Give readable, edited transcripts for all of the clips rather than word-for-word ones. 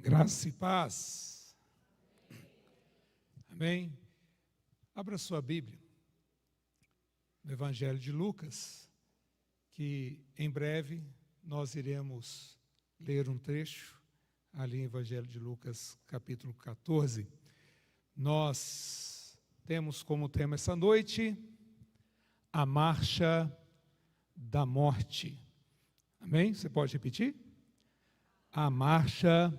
Graça e paz. Amém? Abra sua Bíblia no Evangelho de Lucas, que em breve nós iremos ler um trecho ali em Evangelho de Lucas, capítulo 14. Nós temos como tema essa noite a marcha da morte. Amém? Você pode repetir? A marcha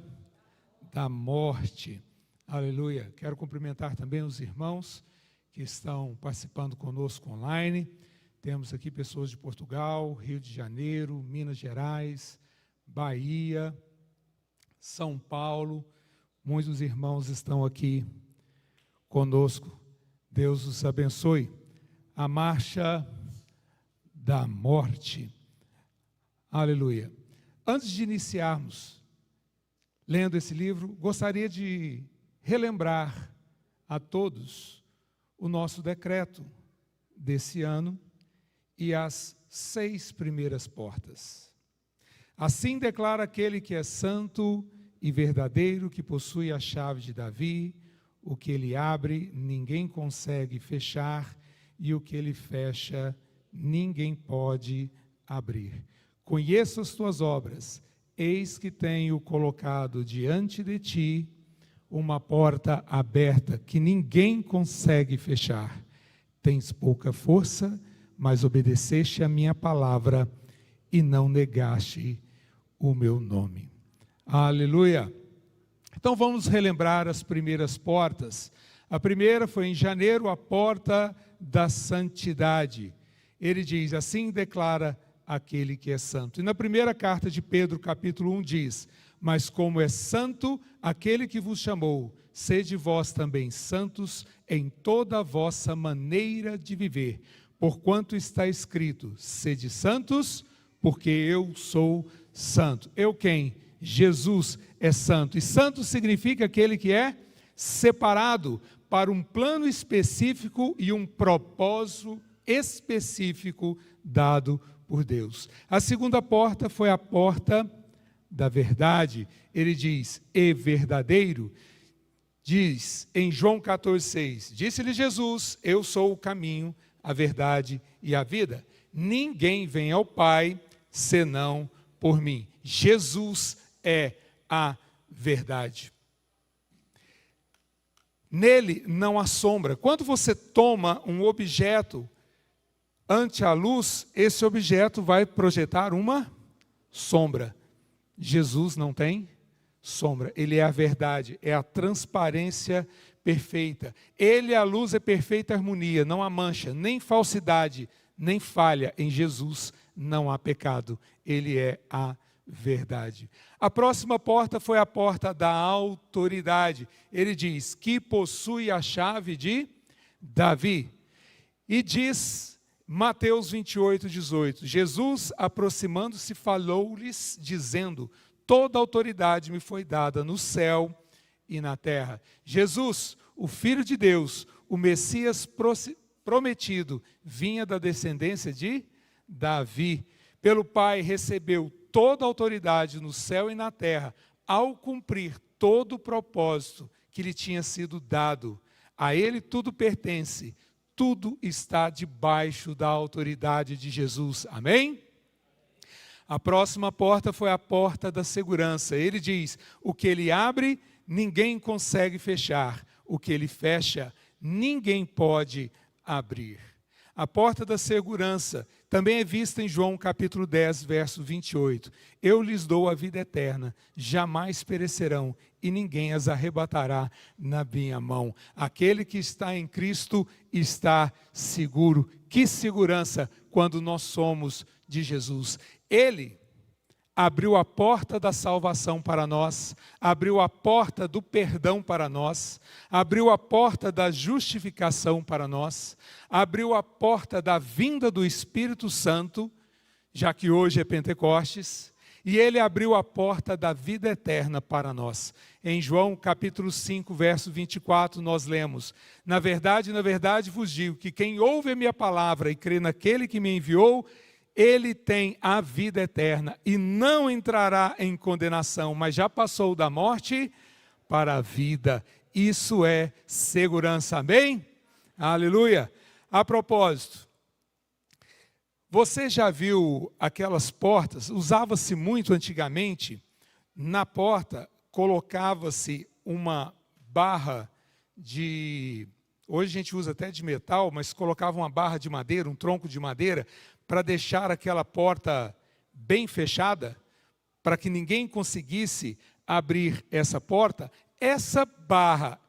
da morte. Aleluia. Quero cumprimentar também os irmãos que estão participando conosco online. Temos aqui pessoas de Portugal, Rio de Janeiro, Minas Gerais, Bahia, São Paulo. Muitos irmãos estão aqui conosco. Deus os abençoe. A marcha da morte. Aleluia. Antes de iniciarmos lendo esse livro, gostaria de relembrar a todos o nosso decreto desse ano e as 6 primeiras portas. Assim declara aquele que é santo e verdadeiro, que possui a chave de Davi: o que ele abre, ninguém consegue fechar, e o que ele fecha, ninguém pode abrir. Conheço as tuas obras, eis que tenho colocado diante de ti uma porta aberta que ninguém consegue fechar. Tens pouca força, mas obedeceste a minha palavra e não negaste o meu nome. Aleluia! Então vamos relembrar as primeiras portas. A primeira foi em janeiro, a porta da santidade. Ele diz, assim declara aquele que é santo. E na primeira carta de Pedro, capítulo 1, diz: mas como é santo aquele que vos chamou, sede vós também santos em toda a vossa maneira de viver, porquanto está escrito: sede santos, porque eu sou santo. Eu quem? Jesus é santo. E santo significa aquele que é separado para um plano específico e um propósito específico dado por Deus. A segunda porta foi a porta da verdade. Ele diz, e verdadeiro, diz em João 14,6, disse-lhe Jesus: eu sou o caminho, a verdade e a vida. Ninguém vem ao Pai senão por mim. Jesus é a verdade. Nele não há sombra. Quando você toma um objeto ante a luz, esse objeto vai projetar uma sombra. Jesus não tem sombra, ele é a verdade, é a transparência perfeita. Ele, a luz, é perfeita harmonia, não há mancha, nem falsidade, nem falha. Em Jesus não há pecado, ele é a verdade. A próxima porta foi a porta da autoridade. Ele diz que possui a chave de Davi. E diz Mateus 28:18, Jesus, aproximando-se, falou-lhes, dizendo: toda autoridade me foi dada no céu e na terra. Jesus, o Filho de Deus, o Messias prometido, vinha da descendência de Davi. Pelo Pai recebeu toda a autoridade no céu e na terra, ao cumprir todo o propósito que lhe tinha sido dado. A ele tudo pertence. Tudo está debaixo da autoridade de Jesus. Amém? A próxima porta foi a porta da segurança. Ele diz, o que ele abre, ninguém consegue fechar. O que ele fecha, ninguém pode abrir. A porta da segurança também é vista em João capítulo 10, verso 28. Eu lhes dou a vida eterna, jamais perecerão, e ninguém as arrebatará na minha mão. Aquele que está em Cristo está seguro. Que segurança quando nós somos de Jesus. Ele abriu a porta da salvação para nós, abriu a porta do perdão para nós, abriu a porta da justificação para nós, abriu a porta da vinda do Espírito Santo, já que hoje é Pentecostes, e ele abriu a porta da vida eterna para nós. Em João capítulo 5, verso 24, nós lemos: na verdade vos digo que quem ouve a minha palavra e crê naquele que me enviou, ele tem a vida eterna e não entrará em condenação, mas já passou da morte para a vida. Isso é segurança, amém? Aleluia! A propósito, você já viu aquelas portas? Usava-se muito antigamente, na porta colocava-se uma barra de... Hoje a gente usa até de metal, mas colocava uma barra de madeira, um tronco de madeira, para deixar aquela porta bem fechada, para que ninguém conseguisse abrir essa porta. Essa barra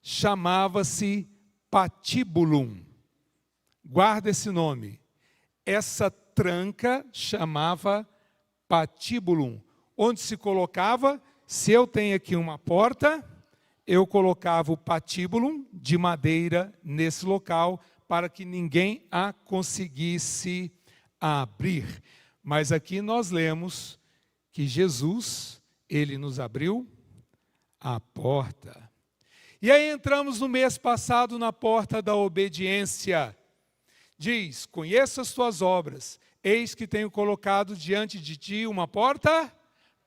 chamava-se patibulum. Guarda esse nome. Essa tranca chamava patibulum. Onde se colocava, se eu tenho aqui uma porta, eu colocava o patíbulo de madeira nesse local para que ninguém a conseguisse abrir. Mas aqui nós lemos que Jesus, ele nos abriu a porta. E aí entramos no mês passado na porta da obediência. Diz, conheça as tuas obras, eis que tenho colocado diante de ti uma porta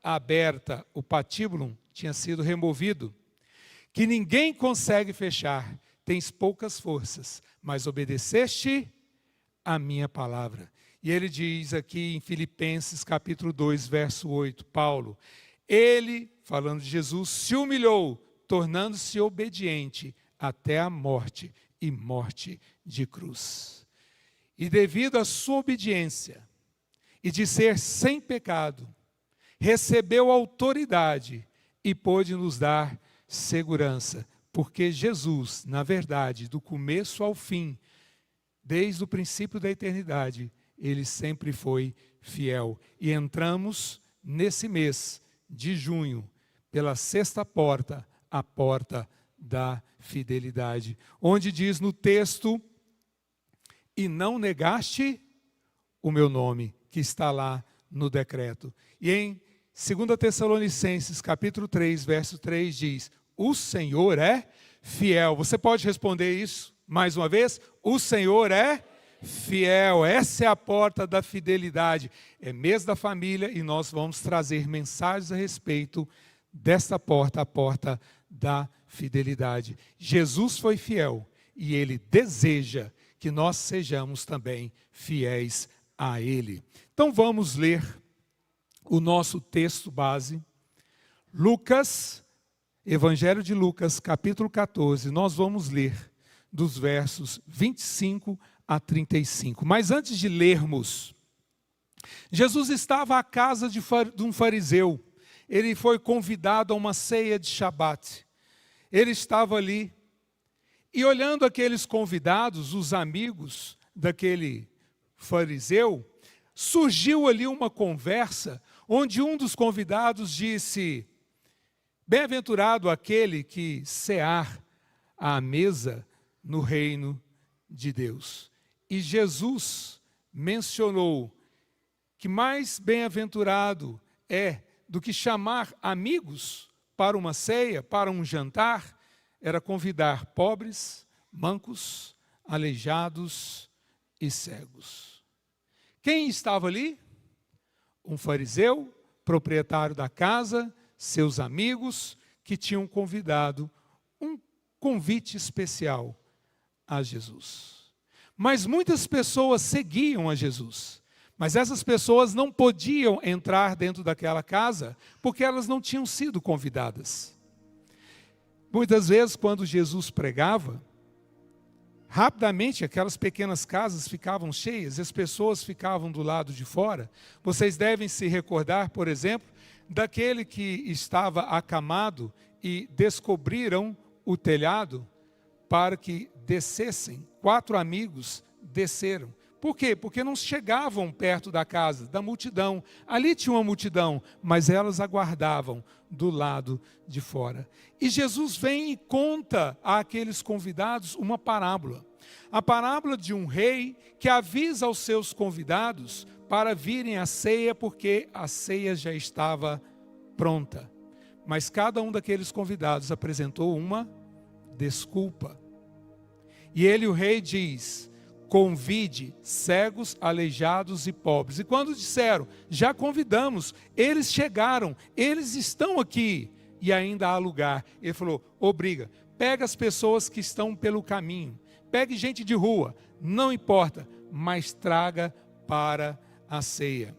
aberta. O patíbulo tinha sido removido, que ninguém consegue fechar. Tens poucas forças, mas obedeceste a minha palavra. E ele diz aqui em Filipenses capítulo 2, verso 8, Paulo, ele, falando de Jesus, se humilhou, tornando-se obediente até a morte e morte de cruz. E devido à sua obediência e de ser sem pecado, recebeu autoridade e pôde nos dar segurança, porque Jesus, na verdade, do começo ao fim, desde o princípio da eternidade, ele sempre foi fiel. E entramos nesse mês de junho, pela sexta porta, a porta da fidelidade, onde diz no texto, e não negaste o meu nome, que está lá no decreto. E em 2 Tessalonicenses, capítulo 3, verso 3, diz, o Senhor é fiel. Você pode responder isso mais uma vez? O Senhor é fiel. Essa é a porta da fidelidade. É mês da família e nós vamos trazer mensagens a respeito desta porta, a porta da fidelidade. Jesus foi fiel e Ele deseja que nós sejamos também fiéis a Ele. Então vamos ler o nosso texto base, Lucas, Evangelho de Lucas, capítulo 14, nós vamos ler dos versos 25 a 35. Mas antes de lermos, Jesus estava à casa de um fariseu, ele foi convidado a uma ceia de Shabat, ele estava ali, e olhando aqueles convidados, os amigos daquele fariseu, surgiu ali uma conversa, onde um dos convidados disse, bem-aventurado aquele que cear à mesa no reino de Deus. E Jesus mencionou que mais bem-aventurado é do que chamar amigos para uma ceia, para um jantar, era convidar pobres, mancos, aleijados e cegos. Quem estava ali? Um fariseu, proprietário da casa, seus amigos, que tinham convidado um convite especial a Jesus. Mas muitas pessoas seguiam a Jesus. Mas essas pessoas não podiam entrar dentro daquela casa, porque elas não tinham sido convidadas. Muitas vezes, quando Jesus pregava, rapidamente aquelas pequenas casas ficavam cheias, e as pessoas ficavam do lado de fora. Vocês devem se recordar, por exemplo, daquele que estava acamado e descobriram o telhado para que descessem. 4 amigos desceram. Por quê? Porque não chegavam perto da casa, da multidão. Ali tinha uma multidão, mas elas aguardavam do lado de fora. E Jesus vem e conta àqueles convidados uma parábola. A parábola de um rei que avisa aos seus convidados para virem à ceia, porque a ceia já estava pronta. Mas cada um daqueles convidados apresentou uma desculpa. E ele, o rei, diz, convide cegos, aleijados e pobres. E quando disseram, já convidamos, eles chegaram, eles estão aqui e ainda há lugar. Ele falou, obriga, pega as pessoas que estão pelo caminho, pegue gente de rua, não importa, mas traga para a ceia.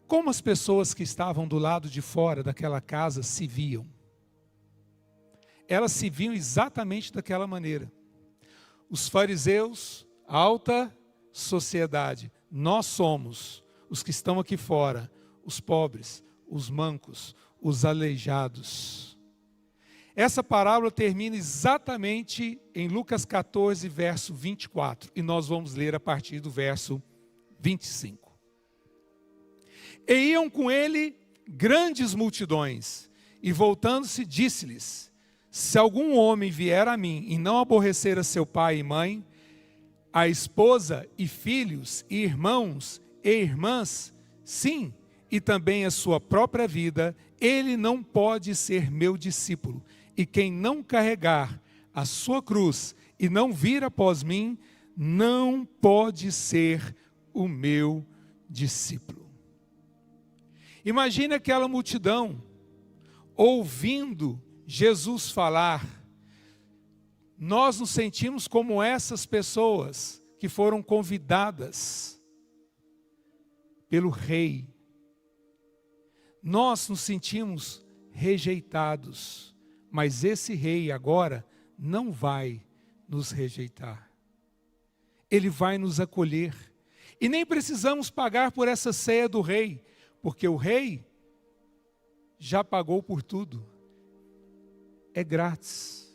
Como as pessoas que estavam do lado de fora daquela casa se viam? Elas se viam exatamente daquela maneira. Os fariseus, alta sociedade, nós somos os que estão aqui fora, os pobres, os mancos, os aleijados. Essa parábola termina exatamente em Lucas 14, verso 24, e nós vamos ler a partir do verso 25. E iam com ele grandes multidões, e voltando-se disse-lhes, se algum homem vier a mim e não aborrecer a seu pai e mãe, a esposa e filhos e irmãos e irmãs, sim, e também a sua própria vida, ele não pode ser meu discípulo. E quem não carregar a sua cruz e não vir após mim, não pode ser o meu discípulo. Imagine aquela multidão ouvindo Jesus falar. Nós nos sentimos como essas pessoas que foram convidadas pelo rei. Nós nos sentimos rejeitados, mas esse rei agora não vai nos rejeitar. Ele vai nos acolher. E nem precisamos pagar por essa ceia do rei, porque o rei já pagou por tudo. É grátis.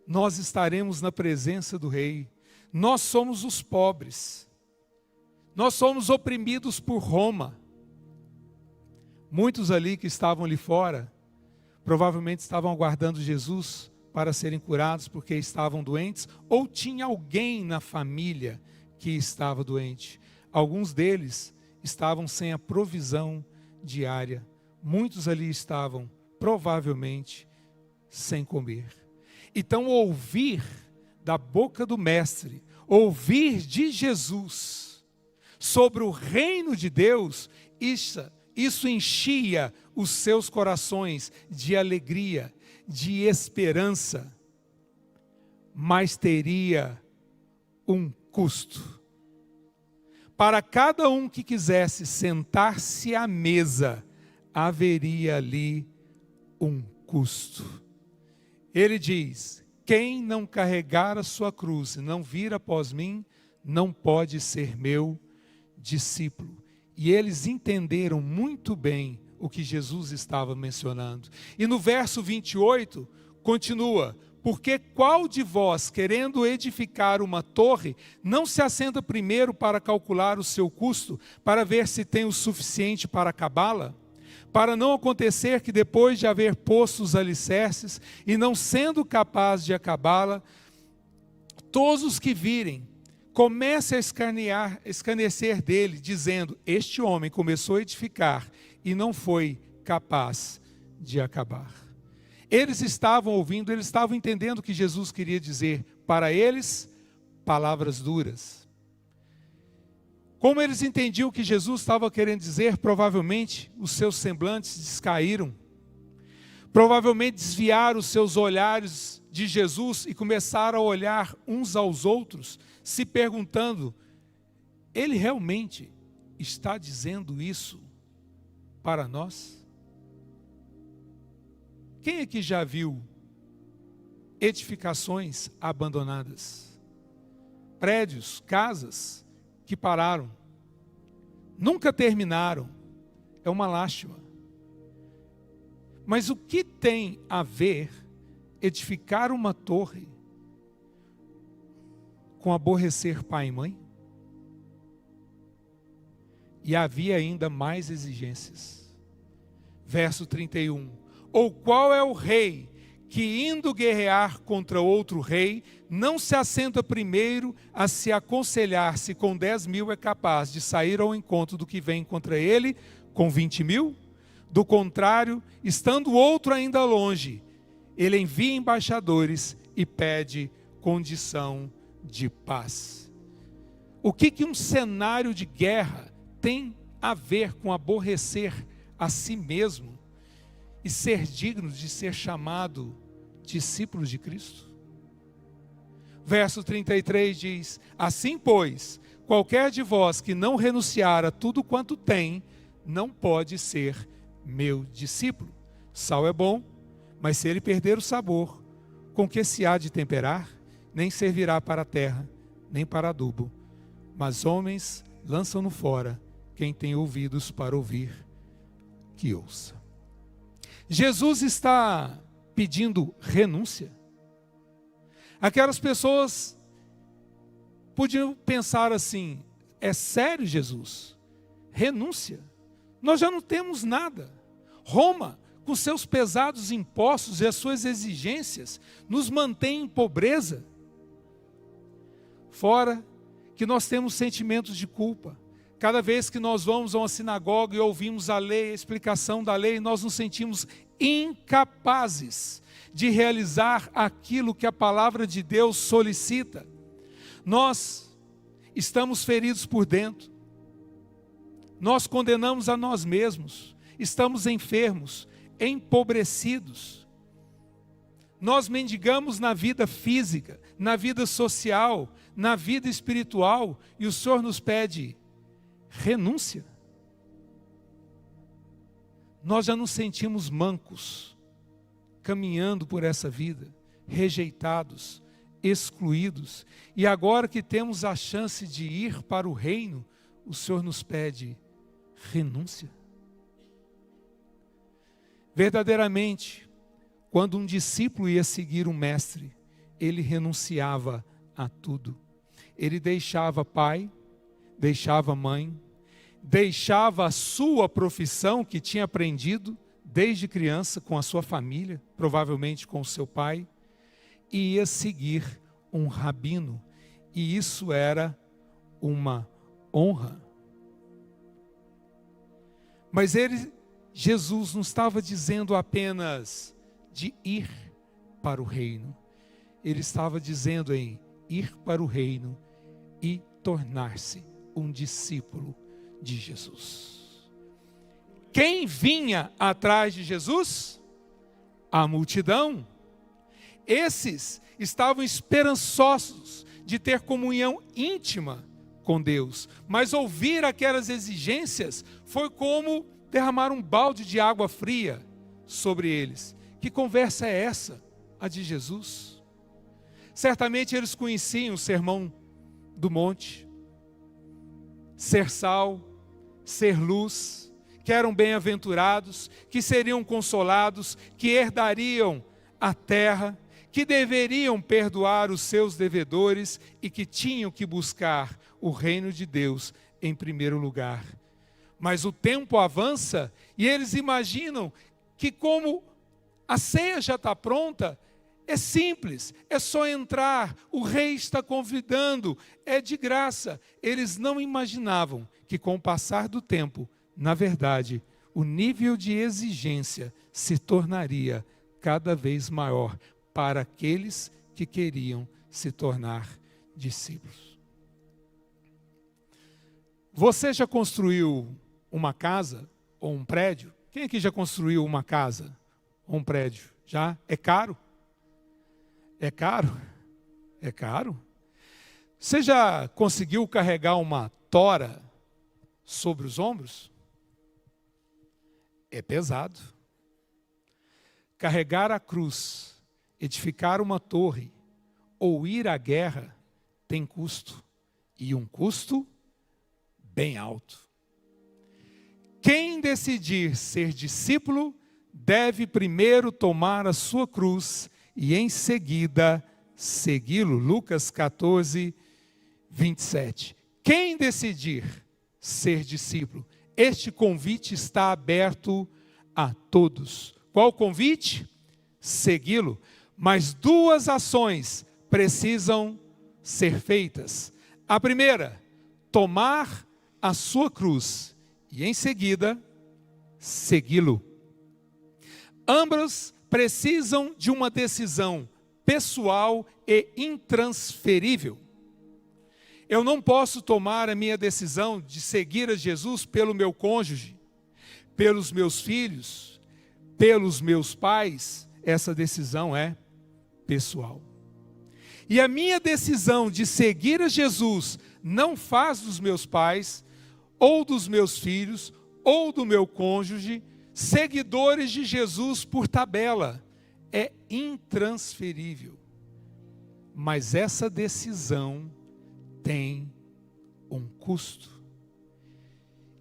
Nós estaremos na presença do rei. Nós somos os pobres. Nós somos oprimidos por Roma. Muitos ali que estavam ali fora, provavelmente estavam aguardando Jesus para serem curados porque estavam doentes, ou tinha alguém na família que estava doente. Alguns deles estavam sem a provisão diária. Muitos ali estavam, provavelmente, sem comer. Então, ouvir da boca do Mestre, ouvir de Jesus sobre o reino de Deus, isso enchia os seus corações de alegria, de esperança, mas teria um custo. Para cada um que quisesse sentar-se à mesa, haveria ali um custo. Ele diz, quem não carregar a sua cruz e não vir após mim, não pode ser meu discípulo. E eles entenderam muito bem o que Jesus estava mencionando. E no verso 28, continua, porque qual de vós, querendo edificar uma torre, não se assenta primeiro para calcular o seu custo, para ver se tem o suficiente para acabá-la? Para não acontecer que depois de haver posto os alicerces, e não sendo capaz de acabá-la, todos os que virem, comecem a escarnecer dele, dizendo, este homem começou a edificar, e não foi capaz de acabar. Eles estavam ouvindo, eles estavam entendendo o que Jesus queria dizer. Para eles, palavras duras. Como eles entendiam o que Jesus estava querendo dizer, provavelmente os seus semblantes descaíram. Provavelmente desviaram os seus olhares de Jesus e começaram a olhar uns aos outros, se perguntando, ele realmente está dizendo isso para nós? Quem aqui já viu edificações abandonadas? Prédios, casas que pararam, nunca terminaram, é uma lástima. Mas o que tem a ver edificar uma torre com aborrecer pai e mãe? E havia ainda mais exigências. Verso 31. Ou qual é o rei que indo guerrear contra outro rei, não se assenta primeiro a se aconselhar se com 10.000 é capaz de sair ao encontro do que vem contra ele com 20.000? Do contrário, estando outro ainda longe, ele envia embaixadores e pede condição de paz. O que um cenário de guerra tem a ver com aborrecer a si mesmo e ser digno de ser chamado discípulo de Cristo? Verso 33 diz: assim, pois, qualquer de vós que não renunciar a tudo quanto tem, não pode ser meu discípulo. Sal é bom, mas se ele perder o sabor, com que se há de temperar? Nem servirá para a terra, nem para adubo. Mas homens lançam-no fora. Quem tem ouvidos para ouvir, que ouça. Jesus está pedindo renúncia. Aquelas pessoas podiam pensar assim: é sério, Jesus? Renúncia? Nós já não temos nada. Roma, com seus pesados impostos e as suas exigências, nos mantém em pobreza. Fora que nós temos sentimentos de culpa. Cada vez que nós vamos a uma sinagoga e ouvimos a lei, a explicação da lei, nós nos sentimos incapazes de realizar aquilo que a palavra de Deus solicita. Nós estamos feridos por dentro. Nós condenamos a nós mesmos. Estamos enfermos, empobrecidos. Nós mendigamos na vida física, na vida social, na vida espiritual, e o Senhor nos pede renúncia. Nós já nos sentimos mancos, caminhando por essa vida, rejeitados, excluídos, e agora que temos a chance de ir para o reino, o Senhor nos pede renúncia. Verdadeiramente, quando um discípulo ia seguir um mestre, ele renunciava a tudo. Ele deixava pai, deixava mãe, deixava a sua profissão que tinha aprendido desde criança com a sua família, provavelmente com o seu pai, e ia seguir um rabino, e isso era uma honra. Mas Jesus não estava dizendo apenas de ir para o reino, ele estava dizendo em ir para o reino e tornar-se um discípulo de Jesus. Quem vinha atrás de Jesus? A multidão. Esses estavam esperançosos de ter comunhão íntima com Deus, mas ouvir aquelas exigências foi como derramar um balde de água fria sobre eles. Que conversa é essa, a de Jesus? Certamente eles conheciam o sermão do monte, ser sal, ser luz, que eram bem-aventurados, que seriam consolados, que herdariam a terra, que deveriam perdoar os seus devedores e que tinham que buscar o reino de Deus em primeiro lugar. Mas o tempo avança e eles imaginam que, como a ceia já está pronta, é simples, é só entrar, o rei está convidando, é de graça. Eles não imaginavam que, com o passar do tempo, na verdade, o nível de exigência se tornaria cada vez maior para aqueles que queriam se tornar discípulos. Você já construiu uma casa ou um prédio? Quem aqui já construiu uma casa ou um prédio? Já? É caro? É caro? É caro? Você já conseguiu carregar uma tora sobre os ombros? É pesado. Carregar a cruz, edificar uma torre ou ir à guerra tem custo, e um custo bem alto. Quem decidir ser discípulo deve primeiro tomar a sua cruz e em seguida segui-lo. Lucas 14, 27. Quem decidir ser discípulo, este convite está aberto a todos. Qual o convite? Segui-lo. Mas duas ações precisam ser feitas. A primeira, tomar a sua cruz e em seguida segui-lo. Ambos precisam de uma decisão pessoal e intransferível. Eu não posso tomar a minha decisão de seguir a Jesus pelo meu cônjuge, pelos meus filhos, pelos meus pais. Essa decisão é pessoal. E a minha decisão de seguir a Jesus não faz dos meus pais, ou dos meus filhos, ou do meu cônjuge, seguidores de Jesus por tabela. É intransferível. Mas essa decisão tem um custo.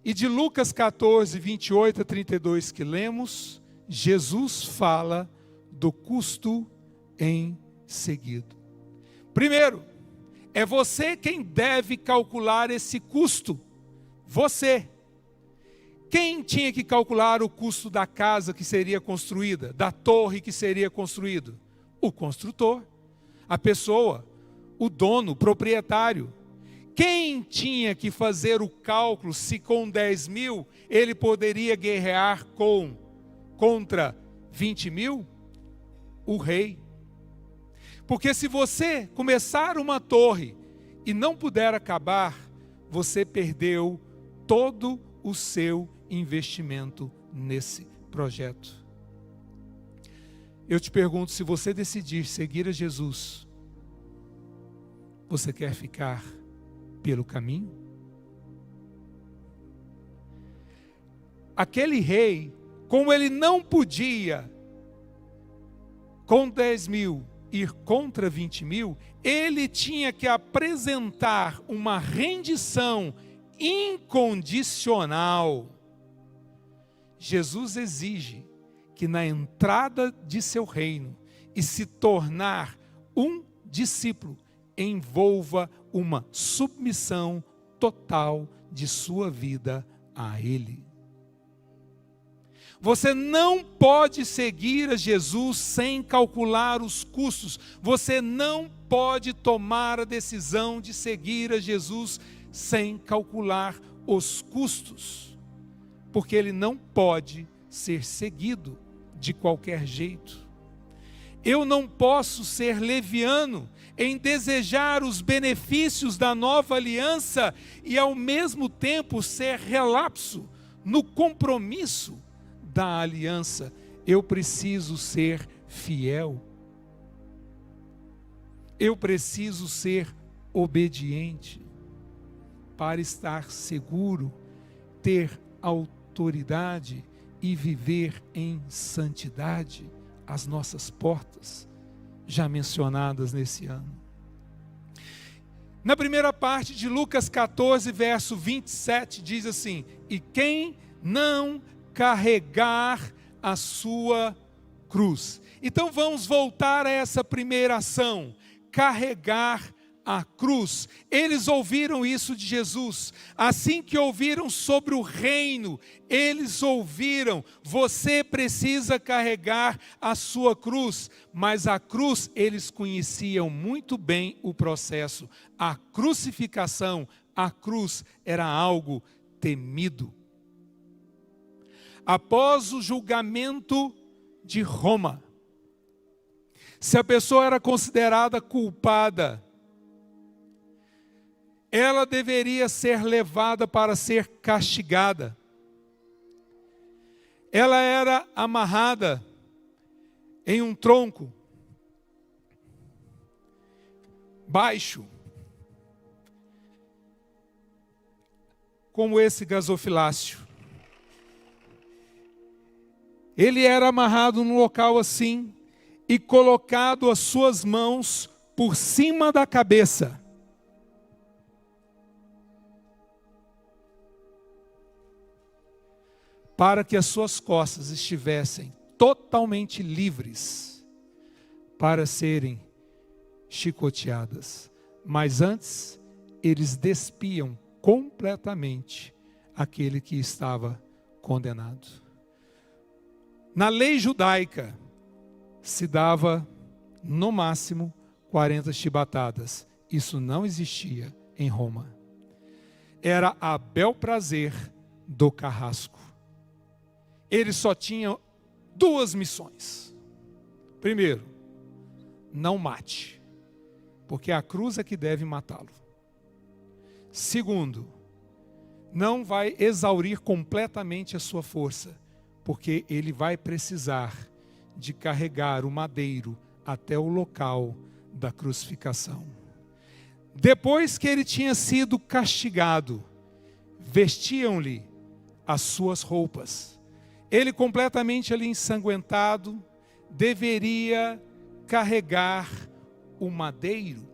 E de Lucas 14, 28 a 32 que lemos, Jesus fala do custo em seguido. Primeiro, é você quem deve calcular esse custo. Você. Quem tinha que calcular o custo da casa que seria construída, da torre que seria construída? O construtor, a pessoa, o dono, o proprietário. Quem tinha que fazer o cálculo se com 10 mil ele poderia guerrear contra 20 mil? O rei. Porque se você começar uma torre e não puder acabar, você perdeu todo o seu investimento nesse projeto. Eu te pergunto, se você decidir seguir a Jesus, você quer ficar pelo caminho? Aquele rei, como ele não podia com 10 mil ir contra 20 mil, ele tinha que apresentar uma rendição incondicional. Jesus exige que na entrada de seu reino e se tornar um discípulo, envolva uma submissão total de sua vida a Ele. Você não pode seguir a Jesus sem calcular os custos. Você não pode tomar a decisão de seguir a Jesus sem calcular os custos. Porque Ele não pode ser seguido de qualquer jeito. Eu não posso ser leviano em desejar os benefícios da nova aliança e ao mesmo tempo ser relapso no compromisso da aliança. Eu preciso ser fiel. Eu preciso ser obediente para estar seguro, ter autoridade e viver em santidade. As nossas portas, já mencionadas nesse ano. Na primeira parte de Lucas 14, verso 27, diz assim: e quem não carregar a sua cruz. Então vamos voltar a essa primeira ação, carregar a cruz. Eles ouviram isso de Jesus. Assim que ouviram sobre o reino, eles ouviram: você precisa carregar a sua cruz. Mas a cruz, eles conheciam muito bem o processo. A crucificação, a cruz era algo temido. Após o julgamento de Roma, se a pessoa era considerada culpada, ela deveria ser levada para ser castigada. Ela era amarrada em um tronco baixo, como esse gasofilácio. Ele era amarrado num local assim e colocado as suas mãos por cima da cabeça. Para que as suas costas estivessem totalmente livres para serem chicoteadas. Mas antes, eles despiam completamente aquele que estava condenado. Na lei judaica, se dava, no máximo, 40 chibatadas. Isso não existia em Roma. Era a bel prazer do carrasco. Ele só tinha duas missões. Primeiro, não mate, porque a cruz é que deve matá-lo. Segundo, não vai exaurir completamente a sua força, porque ele vai precisar de carregar o madeiro até o local da crucificação. Depois que ele tinha sido castigado, vestiam-lhe as suas roupas. Ele, completamente ali ensanguentado, deveria carregar o madeiro.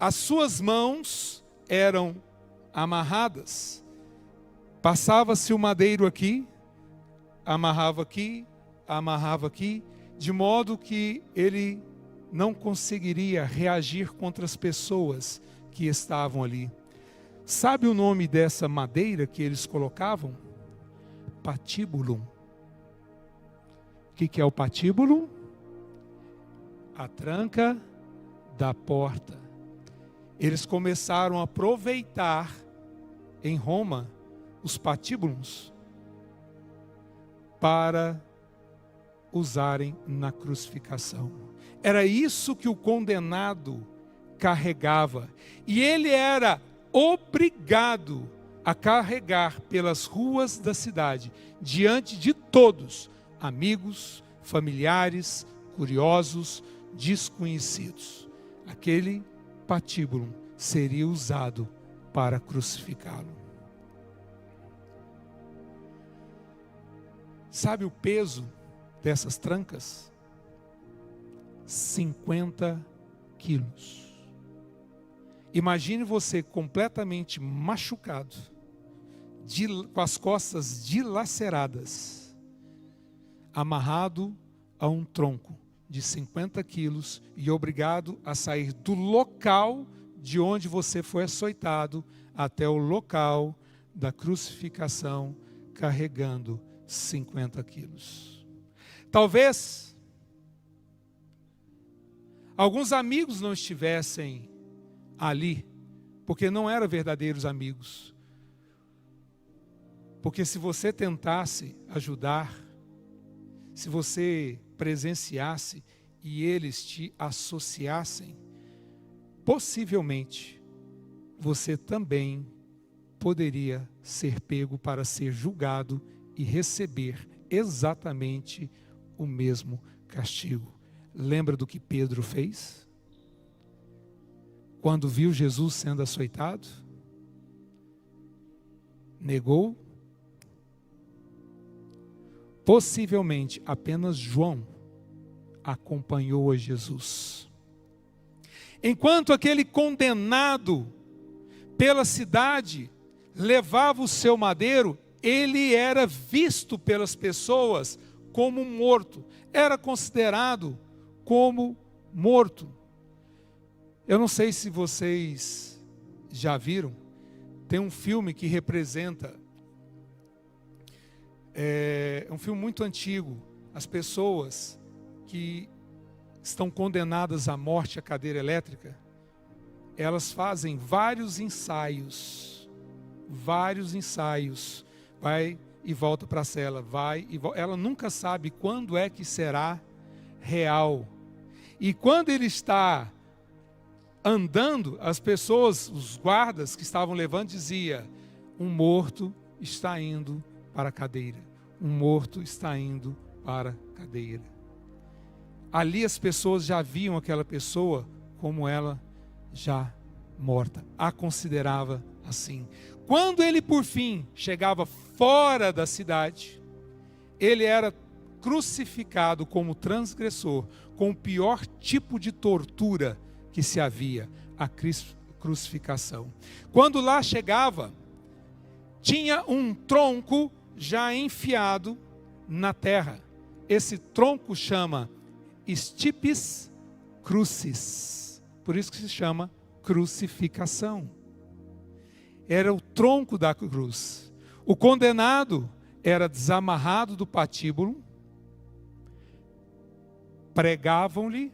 As suas mãos eram amarradas. Passava-se o madeiro aqui, amarrava aqui, de modo que ele não conseguiria reagir contra as pessoas que estavam ali. Sabe o nome dessa madeira que eles colocavam? Patíbulo. O que é o patíbulo? A tranca da porta. Eles começaram a aproveitar em Roma os patíbulos para usarem na crucificação. Era isso que o condenado carregava. E ele era obrigado a carregar pelas ruas da cidade, diante de todos, amigos, familiares, curiosos, desconhecidos. Aquele patíbulo seria usado para crucificá-lo. Sabe o peso dessas trancas? 50 quilos. Imagine você completamente machucado, com as costas dilaceradas, amarrado a um tronco de 50 quilos e obrigado a sair do local de onde você foi açoitado até o local da crucificação, carregando 50 quilos. Talvez alguns amigos não estivessem ali, porque não eram verdadeiros amigos. Porque se você tentasse ajudar, se você presenciasse e eles te associassem, possivelmente você também poderia ser pego para ser julgado e receber exatamente o mesmo castigo. Lembra do que Pedro fez? Quando viu Jesus sendo açoitado, negou. Possivelmente apenas João acompanhou a Jesus. Enquanto aquele condenado pela cidade levava o seu madeiro, ele era visto pelas pessoas como morto, era considerado como morto. Eu não sei se vocês já viram, tem um filme que representa, é um filme muito antigo, as pessoas que estão condenadas à morte à cadeira elétrica, elas fazem vários ensaios, vai e volta para a cela, vai e volta, ela nunca sabe quando é que será real, e quando ele está andando, as pessoas, os guardas que estavam levando, dizia: um morto está indo para a cadeira, um morto está indo para a cadeira. Ali as pessoas já viam aquela pessoa como ela já morta, a considerava assim. Quando ele por fim chegava fora da cidade, ele era crucificado como transgressor, com o pior tipo de tortura que se havia, a crucificação. Quando lá chegava, tinha um tronco já enfiado na terra. Esse tronco chama Stipes Crucis, por isso que se chama crucificação. Era o tronco da cruz. O condenado era desamarrado do patíbulo, pregavam-lhe,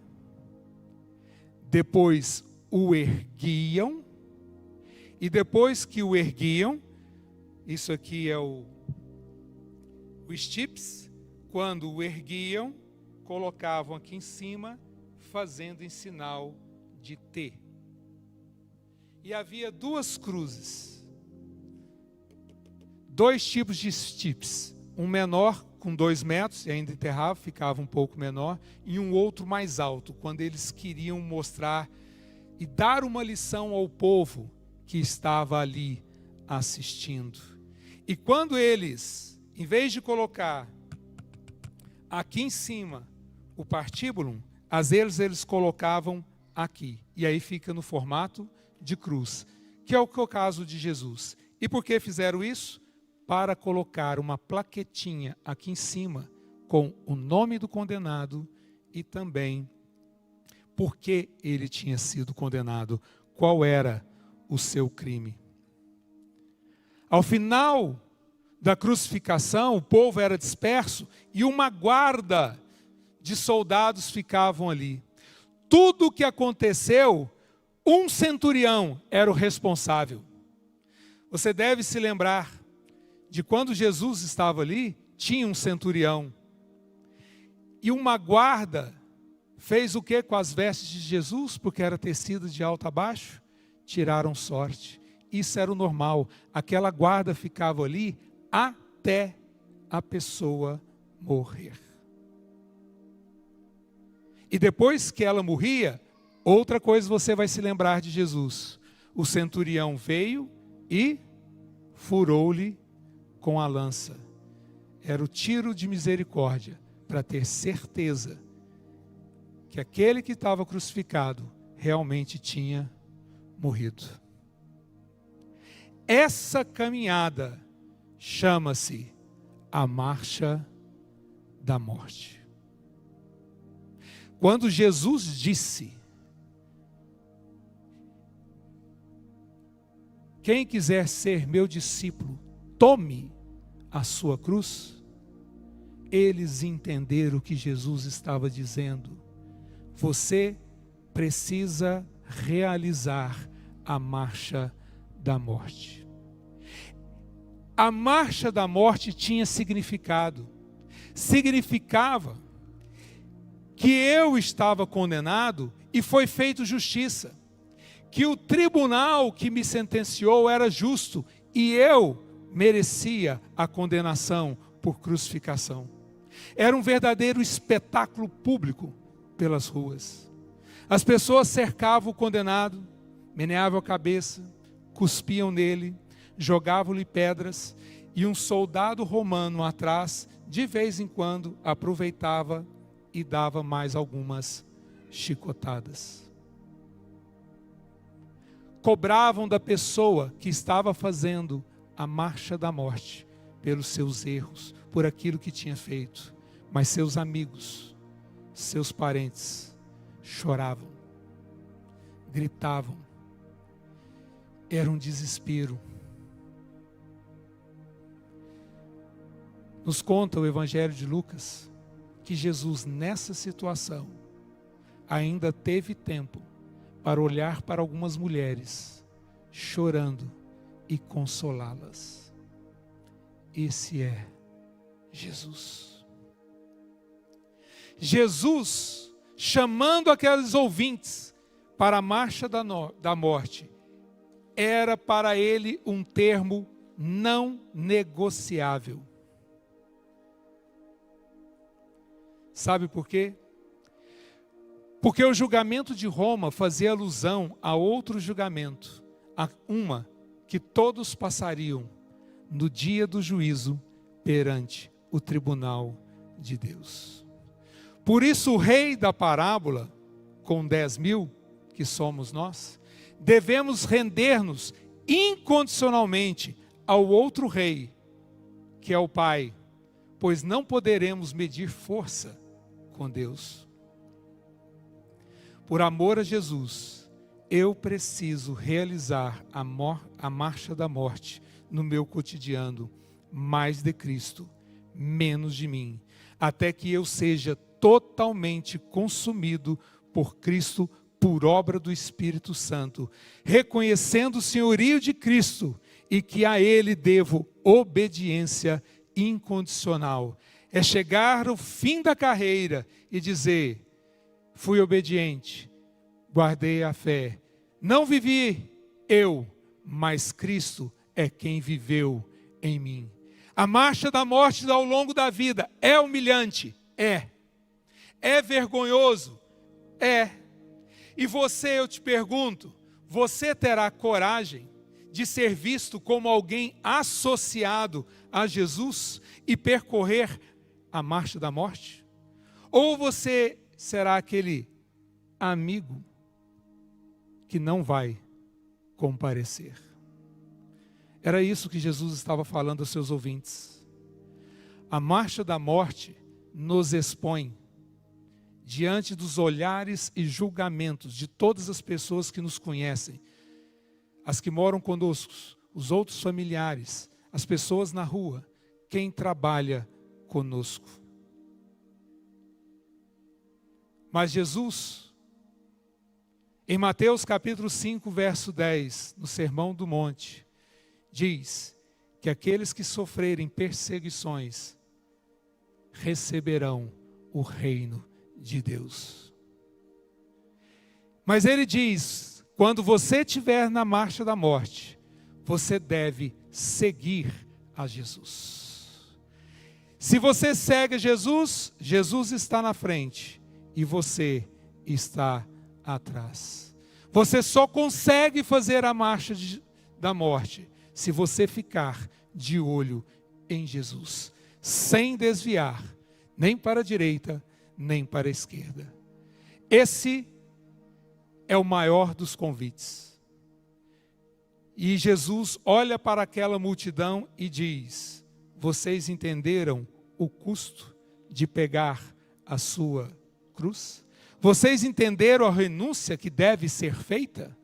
depois o erguiam, e depois que o erguiam, isso aqui é o stipes, quando o erguiam, colocavam aqui em cima, fazendo em sinal de T. E havia duas cruzes, dois tipos de estips, um menor com 2 metros, e ainda enterrava, ficava um pouco menor, e um outro mais alto, quando eles queriam mostrar e dar uma lição ao povo que estava ali assistindo. E quando eles, em vez de colocar aqui em cima o partíbulo, às vezes eles colocavam aqui, e aí fica no formato de cruz, que é o caso de Jesus. E por que fizeram isso? Para colocar uma plaquetinha aqui em cima com o nome do condenado e também por que ele tinha sido condenado, qual era o seu crime. Ao final da crucificação, o povo era disperso e uma guarda de soldados ficavam ali. Tudo o que aconteceu, um centurião era o responsável. Você deve se lembrar de quando Jesus estava ali, tinha um centurião. E uma guarda fez o que com as vestes de Jesus? Porque era tecido de alto a baixo, tiraram sorte. Isso era o normal. Aquela guarda ficava ali até a pessoa morrer. E depois que ela morria, outra coisa você vai se lembrar de Jesus. O centurião veio e furou-lhe com a lança. Era o tiro de misericórdia, para ter certeza que aquele que estava crucificado realmente tinha morrido. Essa caminhada chama-se a marcha da morte. Quando Jesus disse: quem quiser ser meu discípulo, tome a sua cruz, eles entenderam o que Jesus estava dizendo. Você precisa realizar a marcha da morte. A marcha da morte tinha significado. Significava que eu estava condenado e foi feita justiça. Que o tribunal que me sentenciou era justo e eu merecia a condenação por crucificação. Era um verdadeiro espetáculo público pelas ruas. As pessoas cercavam o condenado, meneavam a cabeça, cuspiam nele, jogavam-lhe pedras, e um soldado romano atrás, de vez em quando, aproveitava e dava mais algumas chicotadas. Cobravam da pessoa que estava fazendo a marcha da morte, pelos seus erros, por aquilo que tinha feito. Mas seus amigos, seus parentes, choravam, gritavam. Era um desespero. Nos conta o Evangelho de Lucas, que Jesus nessa situação, ainda teve tempo para olhar para algumas mulheres, chorando e consolá-las. Esse é Jesus. Jesus chamando aqueles ouvintes para a marcha da morte, era para ele um termo não negociável. Sabe por quê? Porque o julgamento de Roma fazia alusão a outro julgamento, a uma que todos passariam no dia do juízo perante o tribunal de Deus. Por isso o rei da parábola, com 10.000, que somos nós, devemos render-nos incondicionalmente ao outro rei, que é o Pai, pois não poderemos medir força com Deus. Por amor a Jesus, eu preciso realizar a marcha da morte no meu cotidiano, mais de Cristo, menos de mim, até que eu seja totalmente consumido por Cristo, por obra do Espírito Santo, reconhecendo o senhorio de Cristo e que a Ele devo obediência incondicional. É chegar ao fim da carreira e dizer: fui obediente, guardei a fé. Não vivi eu, mas Cristo é quem viveu em mim. A marcha da morte ao longo da vida é humilhante? É. É vergonhoso? É. E você, eu te pergunto, você terá coragem de ser visto como alguém associado a Jesus e percorrer a marcha da morte? Ou você será aquele amigo que não vai comparecer? Era isso que Jesus estava falando aos seus ouvintes. A marcha da morte nos expõe diante dos olhares e julgamentos de todas as pessoas que nos conhecem, as que moram conosco, os outros familiares, as pessoas na rua, quem trabalha conosco. Mas Jesus, em Mateus capítulo 5, verso 10, no Sermão do Monte, diz que aqueles que sofrerem perseguições receberão o reino de Deus. Mas ele diz: quando você estiver na marcha da morte, você deve seguir a Jesus. Se você segue Jesus, Jesus está na frente e você está atrás. Você só consegue fazer a marcha da morte se você ficar de olho em Jesus, sem desviar, nem para a direita, nem para a esquerda. Esse é o maior dos convites. E Jesus olha para aquela multidão e diz: vocês entenderam o custo de pegar a sua cruz? Vocês entenderam a renúncia que deve ser feita?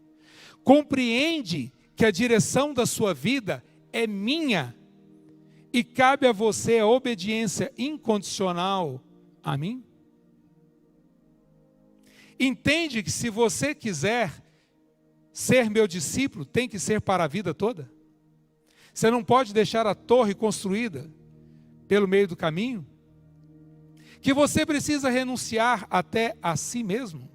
Compreende que a direção da sua vida é minha e cabe a você a obediência incondicional a mim? Entende que se você quiser ser meu discípulo, tem que ser para a vida toda? Você não pode deixar a torre construída pelo meio do caminho? Que você precisa renunciar até a si mesmo?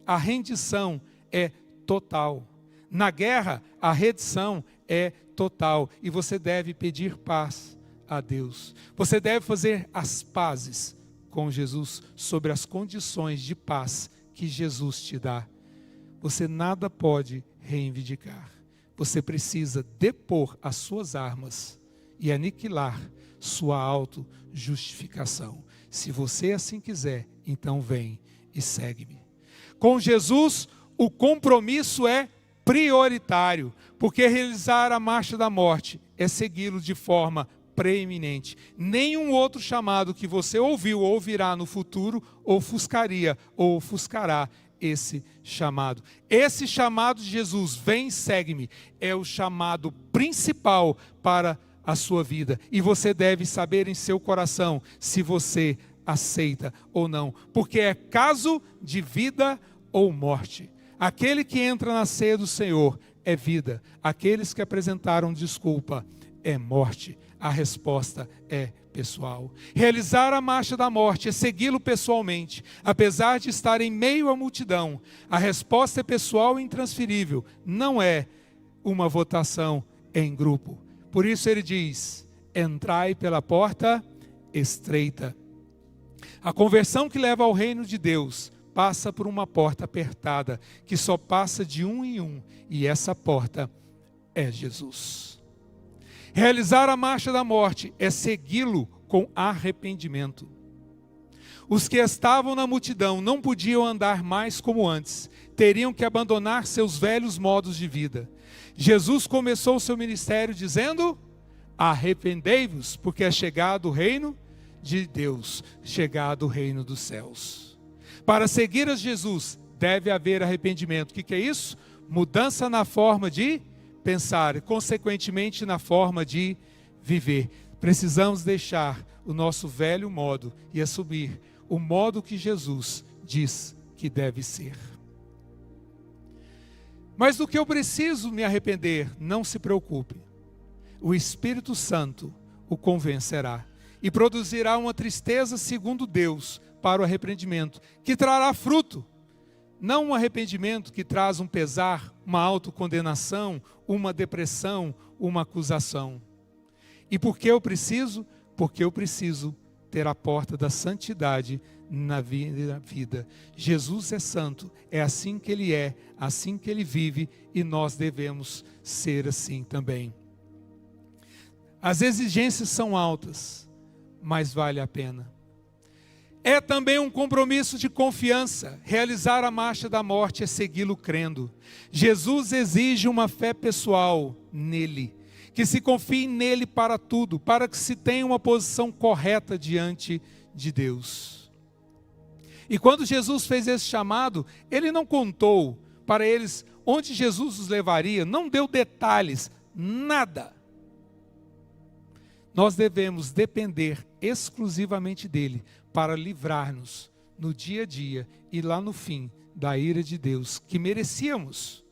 A rendição é total. Na guerra, a rendição é total. E você deve pedir paz a Deus. Você deve fazer as pazes com Jesus sobre as condições de paz que Jesus te dá. Você nada pode reivindicar. Você precisa depor as suas armas e aniquilar sua auto-justificação. Se você assim quiser, então vem e segue-me. Com Jesus, o compromisso é prioritário, porque realizar a marcha da morte é segui-lo de forma preeminente. Nenhum outro chamado que você ouviu ou ouvirá no futuro ofuscaria ou ofuscará esse chamado. Esse chamado de Jesus, vem e segue-me, é o chamado principal para a sua vida. E você deve saber em seu coração se você aceita ou não, porque é caso de vida ou morte. Aquele que entra na ceia do Senhor é vida. Aqueles que apresentaram desculpa é morte. A resposta é pessoal. Realizar a marcha da morte é segui-lo pessoalmente. Apesar de estar em meio à multidão, a resposta é pessoal e intransferível. Não é uma votação em grupo. Por isso ele diz: entrai pela porta estreita. A conversão que leva ao reino de Deus passa por uma porta apertada, que só passa de um em um, e essa porta é Jesus. Realizar a marcha da morte é segui-lo com arrependimento. Os que estavam na multidão não podiam andar mais como antes, teriam que abandonar seus velhos modos de vida. Jesus começou o seu ministério dizendo: arrependei-vos, porque é chegado o reino de Deus, chegado o reino dos céus. Para seguir a Jesus, deve haver arrependimento. O que é isso? Mudança na forma de pensar e, consequentemente, na forma de viver. Precisamos deixar o nosso velho modo e assumir o modo que Jesus diz que deve ser. Mas do que eu preciso me arrepender, não se preocupe. O Espírito Santo o convencerá. e produzirá uma tristeza segundo Deus para o arrependimento, que trará fruto. Não um arrependimento que traz um pesar, uma autocondenação, uma depressão, uma acusação. E por que eu preciso? Porque eu preciso ter a porta da santidade na vida. Jesus é santo, é assim que Ele é, assim que Ele vive, e nós devemos ser assim também. As exigências são altas, mas vale a pena. É também um compromisso de confiança. Realizar a marcha da morte é segui-lo crendo. Jesus exige uma fé pessoal nele, que se confie nele para tudo, para que se tenha uma posição correta diante de Deus. E quando Jesus fez esse chamado, Ele não contou para eles onde Jesus os levaria, não deu detalhes, nada. Nós devemos depender exclusivamente dele para livrar-nos no dia a dia e lá no fim da ira de Deus que merecíamos.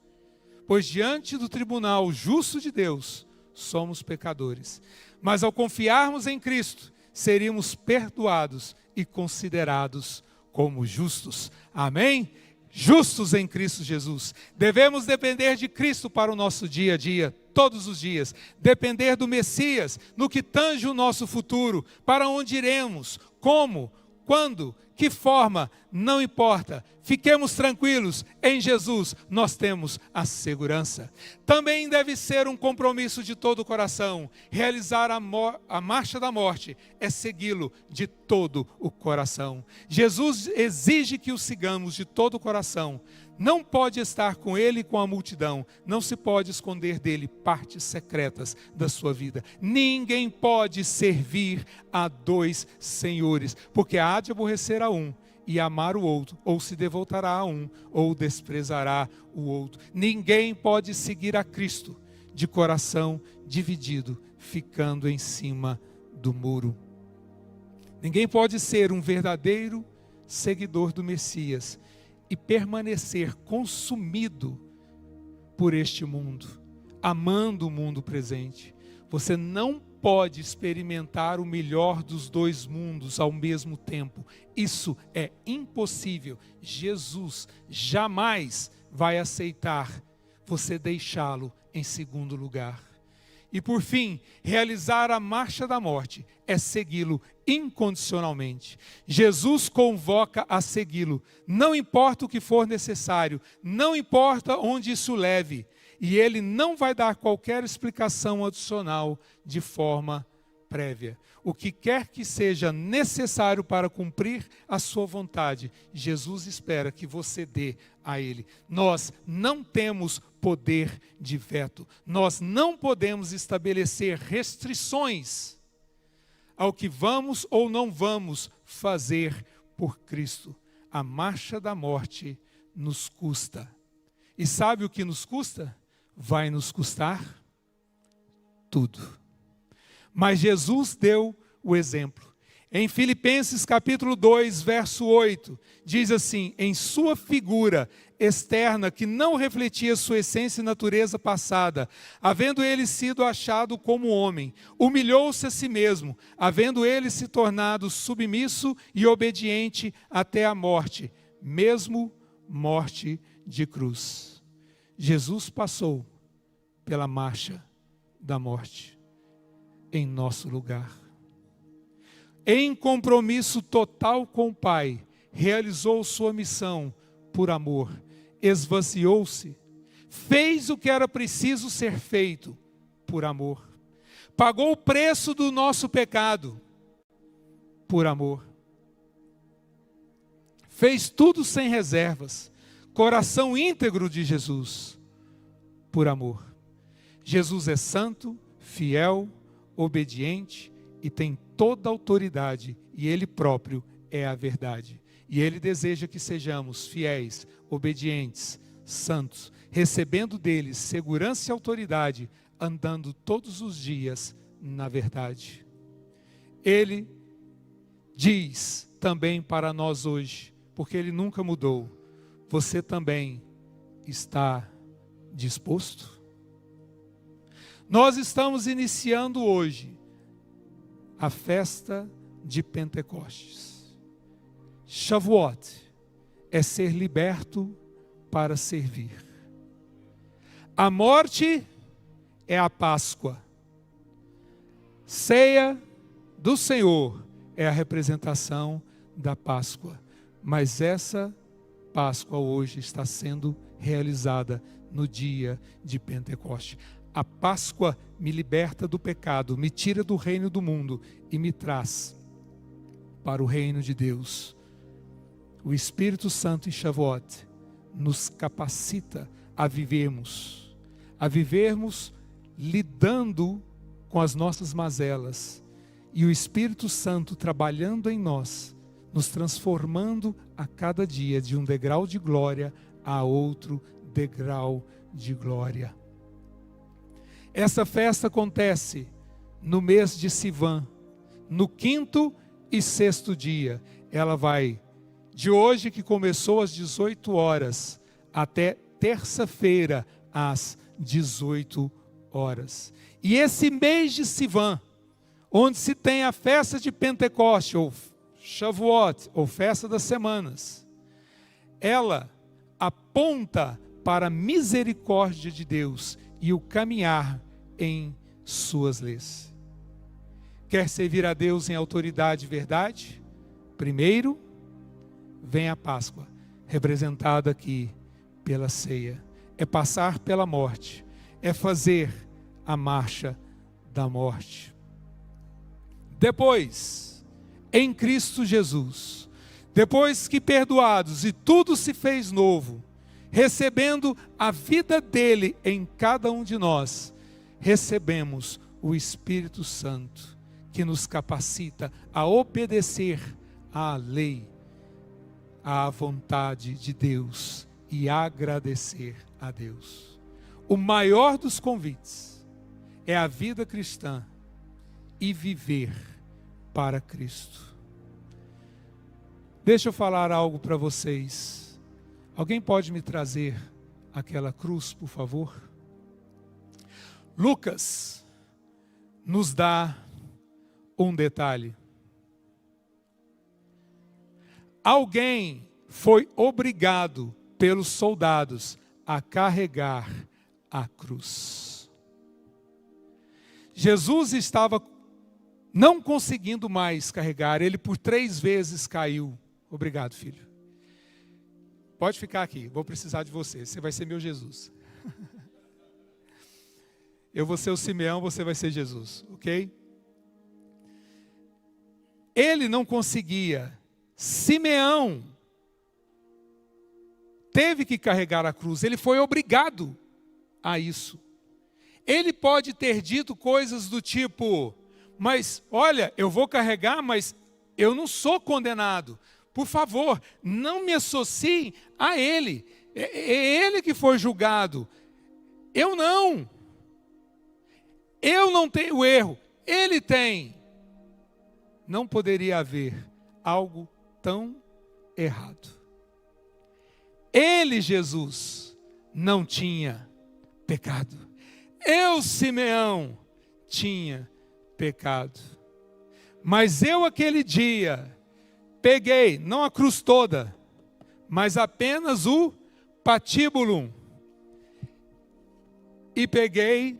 Pois diante do tribunal justo de Deus somos pecadores. Mas ao confiarmos em Cristo, seríamos perdoados e considerados como justos. Amém? Justos em Cristo Jesus. Devemos depender de Cristo para o nosso dia a dia, todos os dias. Depender do Messias, no que tange o nosso futuro, para onde iremos, como, quando, que forma, não importa. Fiquemos tranquilos, em Jesus nós temos a segurança. Também deve ser um compromisso de todo o coração. Realizar a marcha da morte é segui-lo de todo o coração. Jesus exige que o sigamos de todo o coração. Não pode estar com ele e com a multidão. Não se pode esconder dele partes secretas da sua vida. Ninguém pode servir a dois senhores, porque há de aborrecer a um e amar o outro, ou se devotará a um, ou desprezará o outro. Ninguém pode seguir a Cristo de coração dividido, ficando em cima do muro. Ninguém pode ser um verdadeiro seguidor do Messias e permanecer consumido por este mundo, amando o mundo presente. Você não pode experimentar o melhor dos dois mundos ao mesmo tempo. Isso é impossível. Jesus jamais vai aceitar você deixá-lo em segundo lugar. E por fim, realizar a marcha da morte é segui-lo incondicionalmente. Jesus convoca a segui-lo, não importa o que for necessário, não importa onde isso leve, e ele não vai dar qualquer explicação adicional de forma prévia. O que quer que seja necessário para cumprir a sua vontade, Jesus espera que você dê a ele. Nós não temos poder de veto. Nós não podemos estabelecer restrições ao que vamos ou não vamos fazer por Cristo. A marcha da morte nos custa. E sabe o que nos custa? Vai nos custar tudo. Mas Jesus deu o exemplo. Em Filipenses capítulo 2, verso 8, diz assim: em sua figura externa, que não refletia sua essência e natureza passada, havendo ele sido achado como homem, humilhou-se a si mesmo, havendo ele se tornado submisso e obediente até a morte, mesmo morte de cruz. Jesus passou pela marcha da morte em nosso lugar. Em compromisso total com o Pai, realizou sua missão por amor, esvaziou-se, fez o que era preciso ser feito por amor, pagou o preço do nosso pecado por amor, fez tudo sem reservas, coração íntegro de Jesus, por amor. Jesus é santo, fiel, obediente e tem toda a autoridade, e Ele próprio é a verdade. E Ele deseja que sejamos fiéis, obedientes, santos, recebendo dele segurança e autoridade, andando todos os dias na verdade. Ele diz também para nós hoje, porque Ele nunca mudou: você também está disposto? Nós estamos iniciando hoje a festa de Pentecostes. Shavuot é ser liberto para servir. A morte é a Páscoa. Ceia do Senhor é a representação da Páscoa. Mas essa Páscoa hoje está sendo realizada no dia de Pentecostes. A Páscoa me liberta do pecado, me tira do reino do mundo e me traz para o reino de Deus. O Espírito Santo em Shavuot nos capacita a vivermos lidando com as nossas mazelas, e o Espírito Santo trabalhando em nós, nos transformando a cada dia de um degrau de glória a outro degrau de glória. Essa festa acontece no mês de Sivan, no 5º e 6º dia. Ela vai de hoje, que começou às 18 horas, até terça-feira às 18 horas. E esse mês de Sivan, onde se tem a festa de Pentecostes, ou Shavuot, ou festa das semanas, ela aponta para a misericórdia de Deus e o caminhar em suas leis. Quer servir a Deus em autoridade e verdade? Primeiro, vem a Páscoa, representada aqui pela ceia. É passar pela morte, é fazer a marcha da morte. Depois, em Cristo Jesus, depois que perdoados e tudo se fez novo, recebendo a vida dele em cada um de nós, recebemos o Espírito Santo, que nos capacita a obedecer à lei, à vontade de Deus e agradecer a Deus. O maior dos convites é a vida cristã e viver para Cristo. Deixa eu falar algo para vocês. Alguém pode me trazer aquela cruz, por favor? Lucas nos dá um detalhe. Alguém foi obrigado pelos soldados a carregar a cruz. Jesus estava não conseguindo mais carregar, ele por 3 vezes caiu. Obrigado, filho. Pode ficar aqui, vou precisar de você, você vai ser meu Jesus. Eu vou ser o Simeão, você vai ser Jesus, ok? Ele não conseguia. Simeão teve que carregar a cruz, ele foi obrigado a isso. Ele pode ter dito coisas do tipo: mas olha, eu vou carregar, mas eu não sou condenado. Por favor, não me associem a ele. É ele que foi julgado. Eu não. Eu não tenho erro. Ele tem. Não poderia haver algo tão errado. Ele, Jesus, não tinha pecado. Eu, Simeão, tinha pecado. Mas eu, aquele dia, peguei, não a cruz toda, mas apenas o patíbulo, e peguei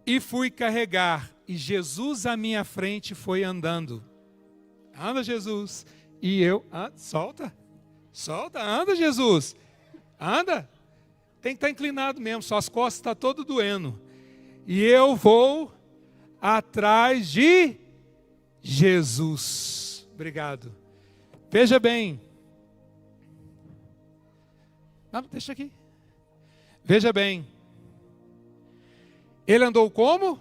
e fui carregar, e Jesus à minha frente foi andando. Anda, Jesus. E eu, solta, anda, Jesus, anda. Tem que estar inclinado mesmo, suas costas estão todas doendo. E eu vou atrás de Jesus. Obrigado. Veja bem. Não, deixa aqui. Veja bem. Ele andou como?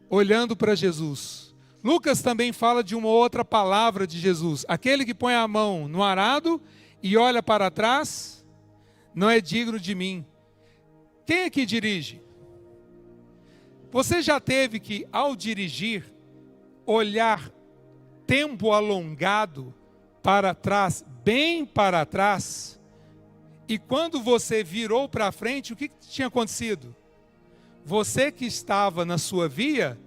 Olhando para Jesus. Lucas também fala de uma outra palavra de Jesus. Aquele que põe a mão no arado e olha para trás, não é digno de mim. Quem é que dirige? Você já teve que, ao dirigir, olhar tempo alongado para trás, bem para trás, e quando você virou para frente, o que tinha acontecido? Você que estava na sua via,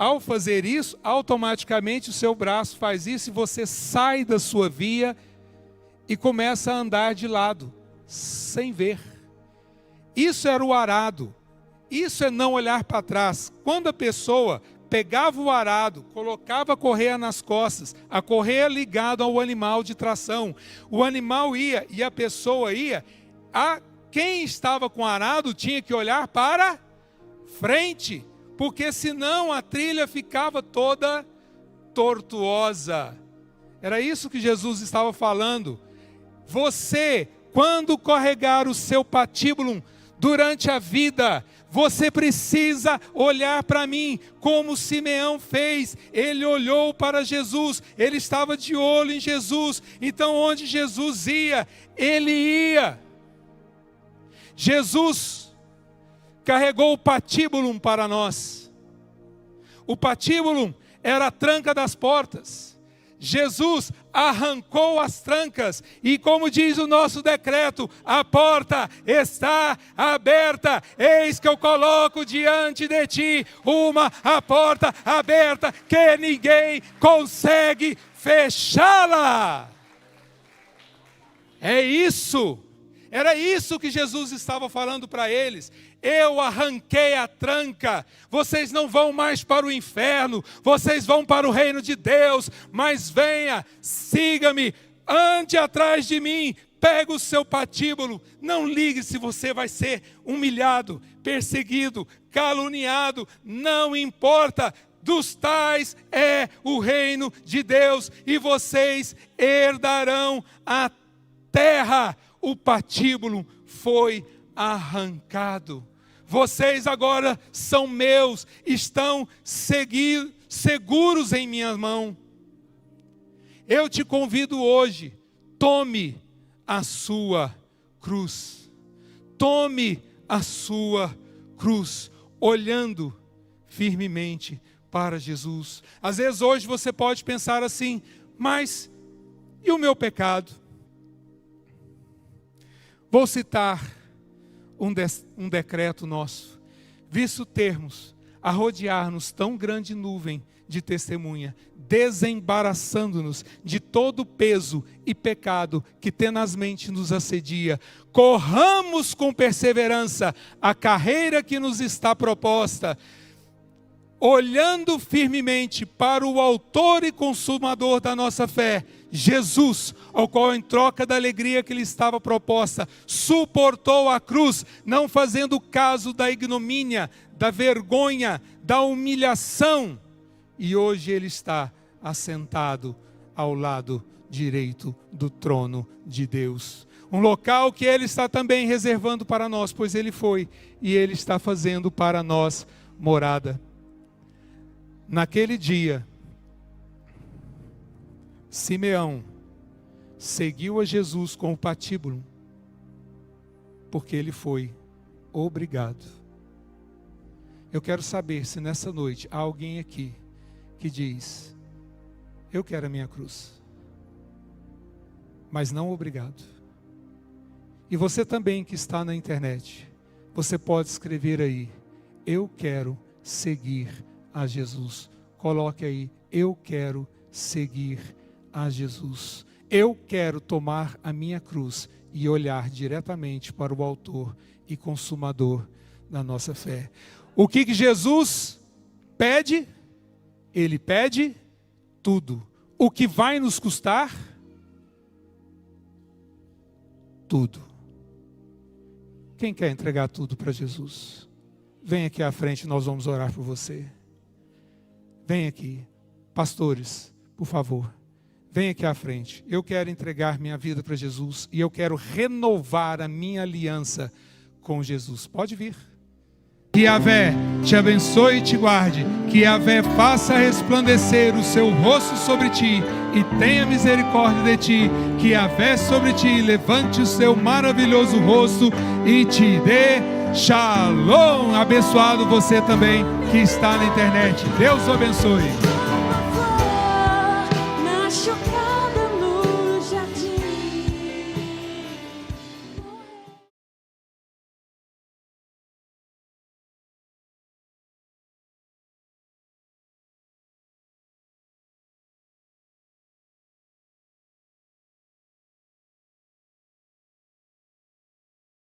ao fazer isso, automaticamente o seu braço faz isso e você sai da sua via e começa a andar de lado, sem ver. Isso era o arado. Isso é não olhar para trás. Quando a pessoa pegava o arado, colocava a correia nas costas, a correia ligada ao animal de tração, o animal ia e a pessoa ia, quem estava com o arado tinha que olhar para frente, porque senão a trilha ficava toda tortuosa. Era isso que Jesus estava falando. Você, quando carregar o seu patíbulo durante a vida, você precisa olhar para mim, como Simeão fez. Ele olhou para Jesus, ele estava de olho em Jesus. Então onde Jesus ia, ele ia. Jesus carregou o patíbulo para nós. O patíbulo era a tranca das portas. Jesus arrancou as trancas e, como diz o nosso decreto, a porta está aberta. Eis que eu coloco diante de ti a porta aberta que ninguém consegue fechá-la. É isso. Era isso que Jesus estava falando para eles. Eu arranquei a tranca, vocês não vão mais para o inferno, vocês vão para o reino de Deus, mas venha, siga-me, ande atrás de mim, pega o seu patíbulo, não ligue se você vai ser humilhado, perseguido, caluniado, não importa, dos tais é o reino de Deus e vocês herdarão a terra. O patíbulo foi arrancado. Vocês agora são meus, estão seguros em minha mão. Eu te convido hoje, tome a sua cruz. Tome a sua cruz, olhando firmemente para Jesus. Às vezes hoje você pode pensar assim, mas e o meu pecado? Vou citar um decreto nosso. Visto termos a rodear-nos tão grande nuvem de testemunha, desembaraçando-nos de todo peso e pecado que tenazmente nos assedia, corramos com perseverança a carreira que nos está proposta, olhando firmemente para o autor e consumador da nossa fé, Jesus, ao qual em troca da alegria que lhe estava proposta, suportou a cruz, não fazendo caso da ignomínia, da vergonha, da humilhação, e hoje ele está assentado ao lado direito do trono de Deus. Um local que ele está também reservando para nós, pois ele foi, e ele está fazendo para nós morada. Naquele dia, Simeão seguiu a Jesus com o patíbulo, porque ele foi obrigado. Eu quero saber se nessa noite há alguém aqui que diz, eu quero a minha cruz, mas não obrigado. E você também que está na internet, você pode escrever aí, eu quero seguir a Jesus. Coloque aí, eu quero seguir a Jesus. Eu quero tomar a minha cruz e olhar diretamente para o autor e consumador da nossa fé. O que Jesus pede? Ele pede tudo. O que vai nos custar? Tudo. Quem quer entregar tudo para Jesus? Vem aqui à frente, nós vamos orar por você. Vem aqui, pastores, por favor. Vem aqui à frente. Eu quero entregar minha vida para Jesus e eu quero renovar a minha aliança com Jesus. Pode vir. Que Yahvé te abençoe e te guarde. Que Yahvé faça resplandecer o seu rosto sobre ti e tenha misericórdia de ti. Que Yahvé sobre ti levante o seu maravilhoso rosto e te dê Shalom. Abençoado você também que está na internet. Deus o abençoe.